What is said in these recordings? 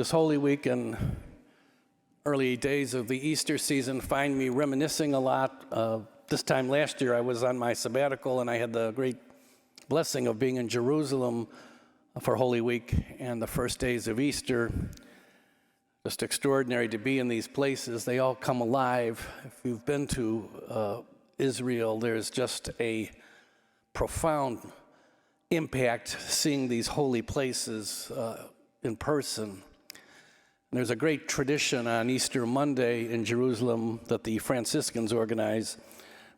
This Holy Week and early days of the Easter season find me reminiscing a lot. This time last year I was on my sabbatical and I had the great blessing of being in Jerusalem for Holy Week and the first days of Easter. Just extraordinary to be in these places. They all come alive. If you've been to Israel, there's just a profound impact seeing these holy places in person. There's a great tradition on Easter Monday in Jerusalem that the Franciscans organize,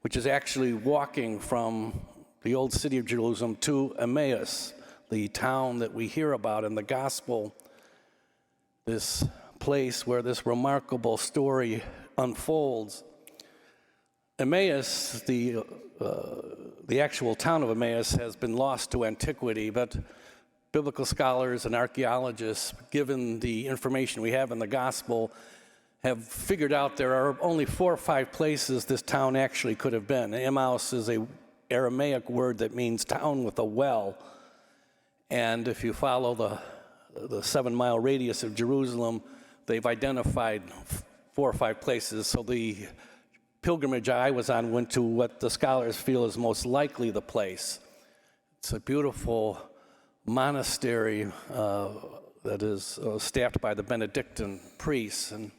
which is actually walking from the old city of Jerusalem to Emmaus, the town that we hear about in the gospel, this place where this remarkable story unfolds. Emmaus, the actual town of Emmaus, has been lost to antiquity, but biblical scholars and archaeologists, given the information we have in the gospel, have figured out there are only 4 or 5 places this town actually could have been. Emmaus is an Aramaic word that means town with a well. And if you follow the 7-mile radius of Jerusalem, they've identified 4 or 5 places. So the pilgrimage I was on went to what the scholars feel is most likely the place. It's a beautiful monastery that is staffed by the Benedictine priests. And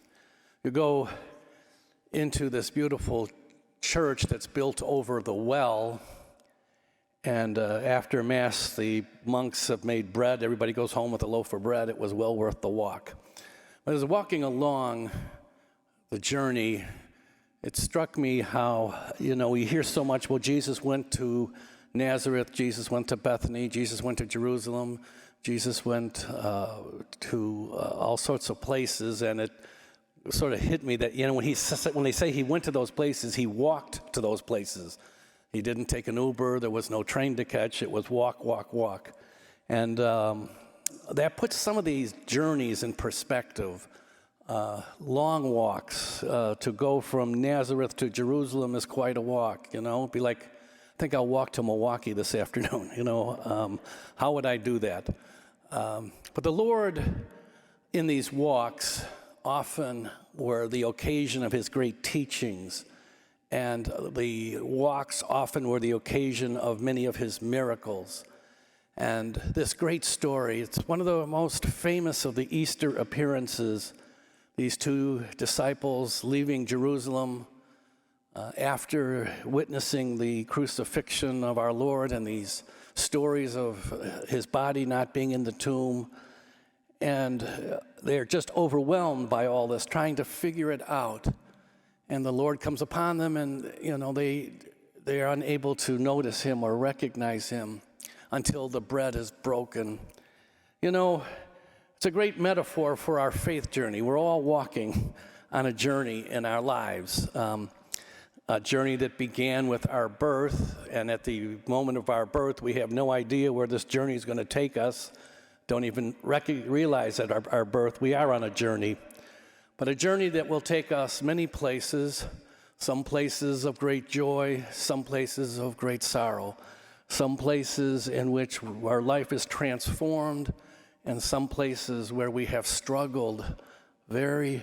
you go into this beautiful church that's built over the well. And after Mass, the monks have made bread. Everybody goes home with a loaf of bread. It was well worth the walk. But as walking along the journey, it struck me how, we hear so much, well, Jesus went to Nazareth, Jesus went to Bethany, Jesus went to Jerusalem, Jesus went to all sorts of places, and it sort of hit me that, when they say he went to those places, he walked to those places. He didn't take an Uber, there was no train to catch, it was walk, walk, walk. And that puts some of these journeys in perspective. Long walks, to go from Nazareth to Jerusalem is quite a walk, It'd be like, I think I'll walk to Milwaukee this afternoon, how would I do that? But the Lord in these walks often were the occasion of his great teachings, and the walks often were the occasion of many of his miracles. And this great story, it's one of the most famous of the Easter appearances. These 2 disciples leaving Jerusalem after witnessing the crucifixion of our Lord and these stories of his body not being in the tomb. And they're just overwhelmed by all this, trying to figure it out. And the Lord comes upon them and, they are unable to notice him or recognize him until the bread is broken. It's a great metaphor for our faith journey. We're all walking on a journey in our lives, a journey that began with our birth, and at the moment of our birth, we have no idea where this journey is going to take us. Don't even realize at our birth we are on a journey, but a journey that will take us many places, some places of great joy, some places of great sorrow, some places in which our life is transformed, and some places where we have struggled very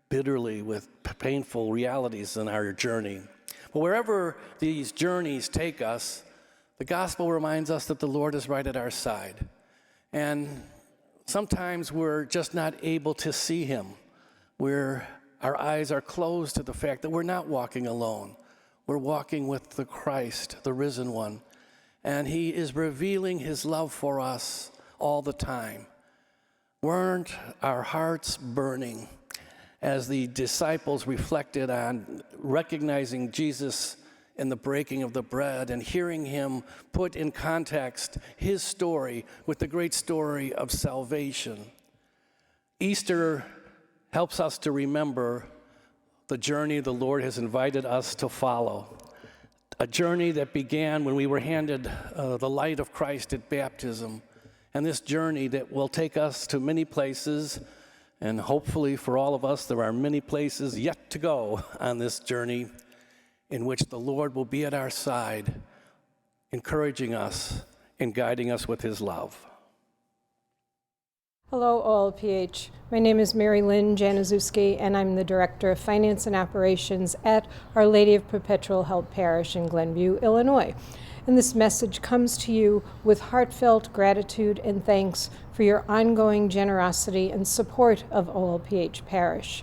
bitterly with painful realities in our journey. But wherever these journeys take us, the gospel reminds us that the Lord is right at our side. And sometimes we're just not able to see him. Our eyes are closed to the fact that we're not walking alone. We're walking with the Christ, the risen one. And he is revealing his love for us all the time. Weren't our hearts burning as the disciples reflected on recognizing Jesus in the breaking of the bread and hearing him put in context his story with the great story of salvation? Easter helps us to remember the journey the Lord has invited us to follow. A journey that began when we were handed the light of Christ at baptism. And this journey that will take us to many places, and hopefully for all of us, there are many places yet to go on this journey in which the Lord will be at our side, encouraging us and guiding us with his love. Hello, OLPH. My name is Mary Lynn Januszewski, and I'm the Director of Finance and Operations at Our Lady of Perpetual Help Parish in Glenview, Illinois. And this message comes to you with heartfelt gratitude and thanks for your ongoing generosity and support of OLPH Parish.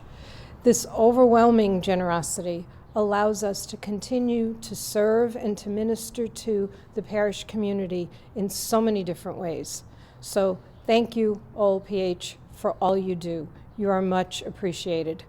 This overwhelming generosity allows us to continue to serve and to minister to the parish community in so many different ways. So thank you, OLPH, for all you do. You are much appreciated.